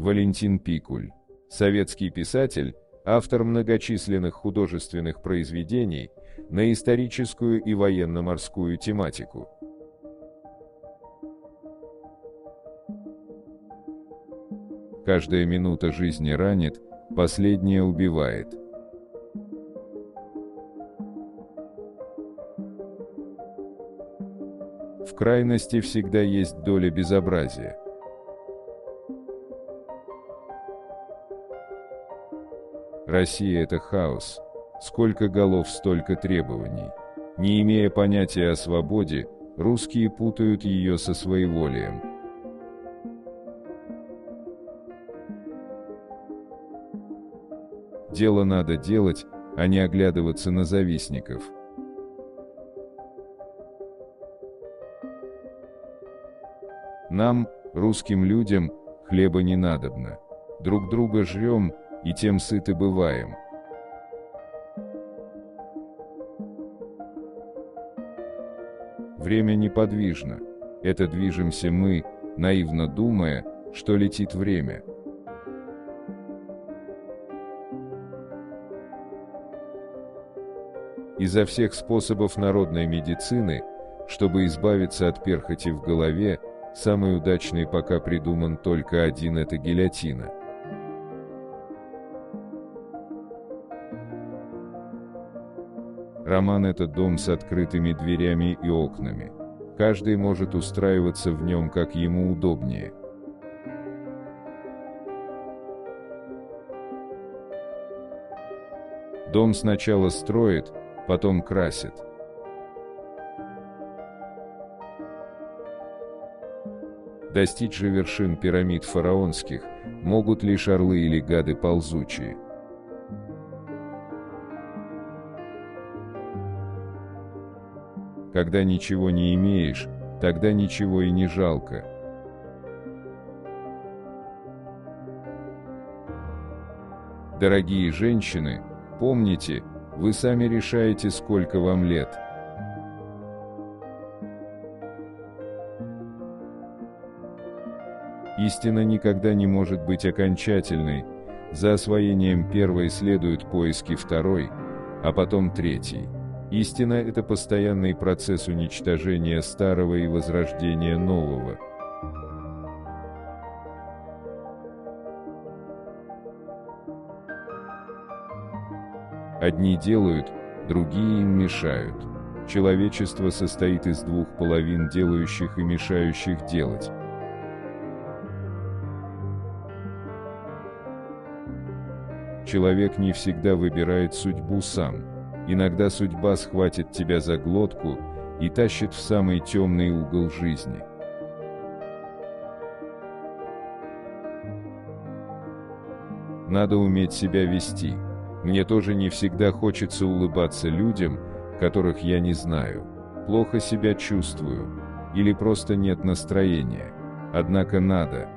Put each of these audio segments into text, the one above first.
Валентин Пикуль. Советский писатель, автор многочисленных художественных произведений на историческую и военно-морскую тематику. Каждая минута жизни ранит, последняя убивает. В крайности всегда есть доля безобразия. Россия – это хаос. Сколько голов, столько требований. Не имея понятия о свободе, русские путают ее со своеволием. Дело надо делать, а не оглядываться на завистников. Нам, русским людям, хлеба не надобно. Друг друга жрем, и тем сыты бываем. Время неподвижно. Это движемся мы, наивно думая, что летит время. Изо всех способов народной медицины, чтобы избавиться от перхоти в голове, самый удачный пока придуман только один – это гильотина. Роман – это дом с открытыми дверями и окнами. Каждый может устраиваться в нем, как ему удобнее. Дом сначала строит, потом красит. Достичь же вершин пирамид фараонских могут лишь орлы или гады ползучие. Когда ничего не имеешь, тогда ничего и не жалко. Дорогие женщины, помните, вы сами решаете, сколько вам лет. Истина никогда не может быть окончательной, за освоением первой следуют поиски второй, а потом третьей. Истина – это постоянный процесс уничтожения старого и возрождения нового. Одни делают, другие им мешают. Человечество состоит из двух половин, делающих и мешающих делать. Человек не всегда выбирает судьбу сам. Иногда судьба схватит тебя за глотку и тащит в самый темный угол жизни. Надо уметь себя вести. Мне тоже не всегда хочется улыбаться людям, которых я не знаю. Плохо себя чувствую. Или просто нет настроения. Однако надо.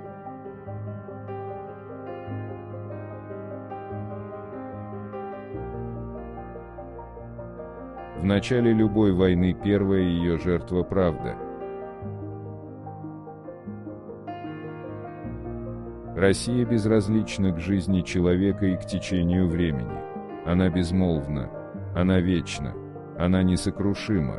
В начале любой войны первая ее жертва – правда. Россия безразлична к жизни человека и к течению времени. Она безмолвна, она вечна, она несокрушима.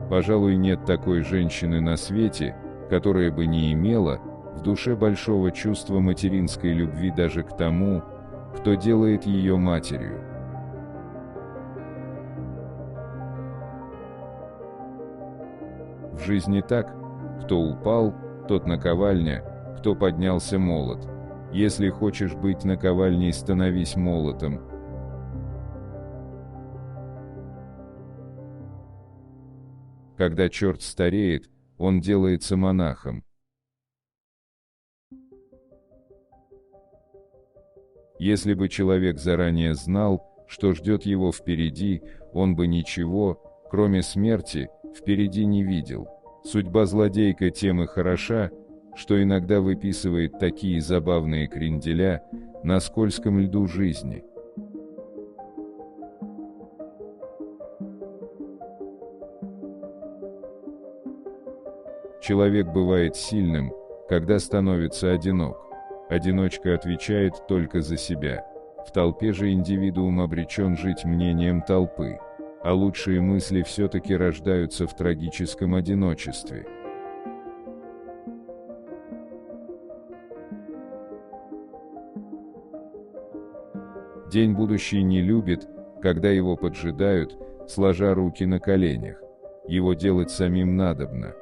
Пожалуй, нет такой женщины на свете, которая бы не имела в душе большого чувства материнской любви даже к тому, кто делает ее матерью. В жизни так: кто упал, тот наковальня, кто поднялся молот. Если хочешь быть наковальней, становись молотом. Когда черт стареет, он делается монахом. Если бы человек заранее знал, что ждет его впереди, он бы ничего, кроме смерти, впереди не видел. Судьба злодейка тем и хороша, что иногда выписывает такие забавные кренделя на скользком льду жизни. Человек бывает сильным, когда становится одинок. Одиночка отвечает только за себя. В толпе же индивидуум обречен жить мнением толпы, а лучшие мысли все-таки рождаются в трагическом одиночестве. День будущий не любит, когда его поджидают, сложа руки на коленях. Его делать самим надобно.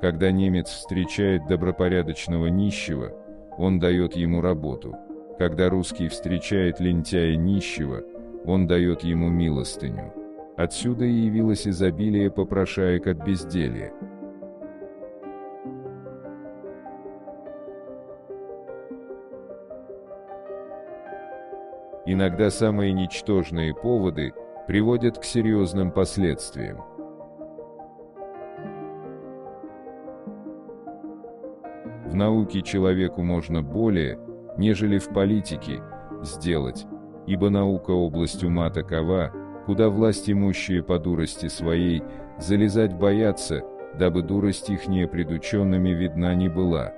Когда немец встречает добропорядочного нищего, он дает ему работу. Когда русский встречает лентяя нищего, он дает ему милостыню. Отсюда и явилось изобилие попрошаек от безделья. Иногда самые ничтожные поводы приводят к серьезным последствиям. В науке человеку можно более, нежели в политике, сделать, ибо наука область ума такова, куда власть имущие по дурости своей залезать боятся, дабы дурость ихняя пред учеными видна не была.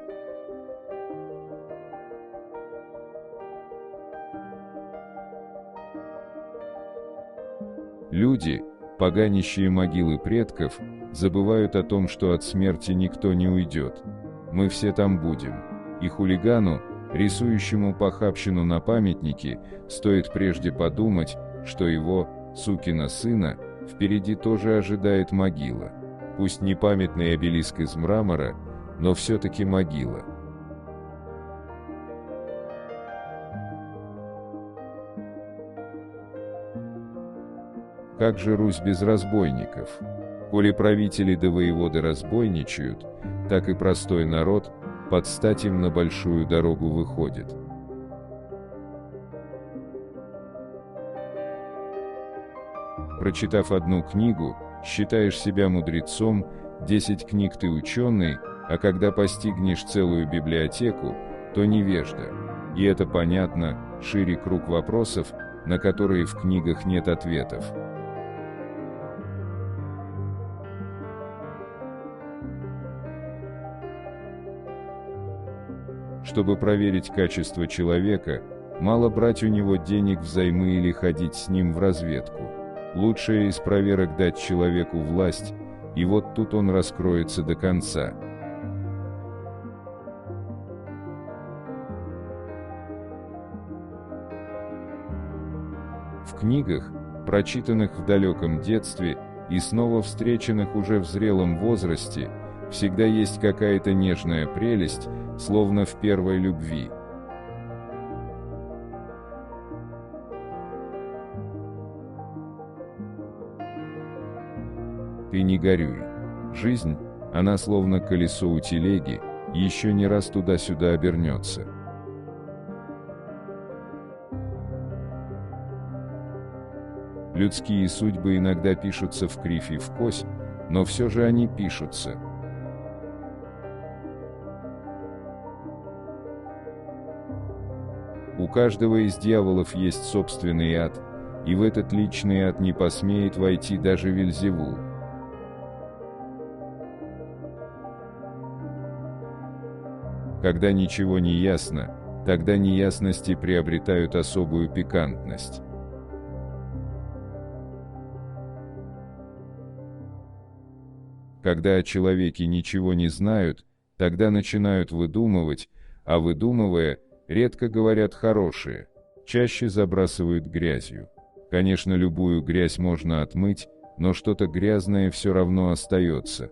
Люди, поганящие могилы предков, забывают о том, что от смерти никто не уйдет. Мы все там будем. И хулигану, рисующему похабщину на памятнике, стоит прежде подумать, что его, сукина сына, впереди тоже ожидает могила. Пусть не памятный обелиск из мрамора, но все-таки могила. Как же Русь без разбойников? Коли правители да воеводы разбойничают, так и простой народ под стать им на большую дорогу выходит. Прочитав одну книгу, считаешь себя мудрецом, 10 книг ты ученый, а когда постигнешь целую библиотеку, то невежда. И это понятно, шире круг вопросов, на которые в книгах нет ответов. Чтобы проверить качество человека, мало брать у него денег взаймы или ходить с ним в разведку. Лучшее из проверок дать человеку власть, и вот тут он раскроется до конца. В книгах, прочитанных в далеком детстве и снова встреченных уже в зрелом возрасте, всегда есть какая-то нежная прелесть, словно в первой любви. Ты не горюй. Жизнь, она словно колесо у телеги, еще не раз туда-сюда обернется. Людские судьбы иногда пишутся в кривь и в кось, но все же они пишутся. У каждого из дьяволов есть собственный ад, и в этот личный ад не посмеет войти даже Вельзевул. Когда ничего не ясно, тогда неясности приобретают особую пикантность. Когда о человеке ничего не знают, тогда начинают выдумывать, а выдумывая, редко говорят хорошее, чаще забрасывают грязью. Конечно, любую грязь можно отмыть, но что-то грязное все равно остается.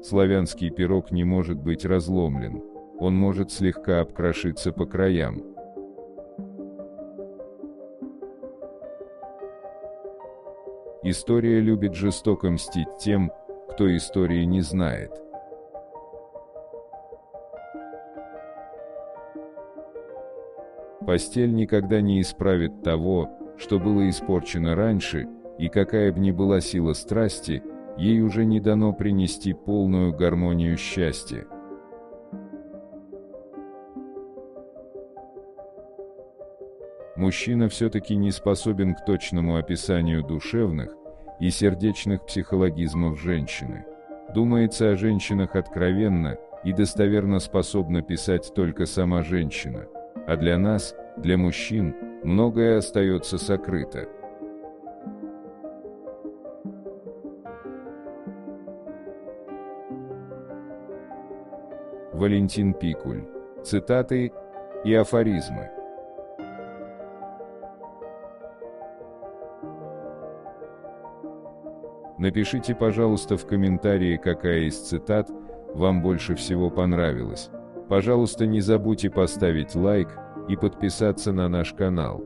Славянский пирог не может быть разломлен, он может слегка обкрошиться по краям. История любит жестоко мстить тем, кто истории не знает. Постель никогда не исправит того, что было испорчено раньше, и какая бы ни была сила страсти, ей уже не дано принести полную гармонию счастья. мужчина все-таки не способен к точному описанию душевных и сердечных психологизмов женщины. Думается, о женщинах откровенно и достоверно способна писать только сама женщина, а для нас, для мужчин, многое остается сокрыто. Валентин Пикуль. Цитаты и афоризмы. Напишите, пожалуйста, в комментарии, какая из цитат вам больше всего понравилась. Пожалуйста, не забудьте поставить лайк и подписаться на наш канал.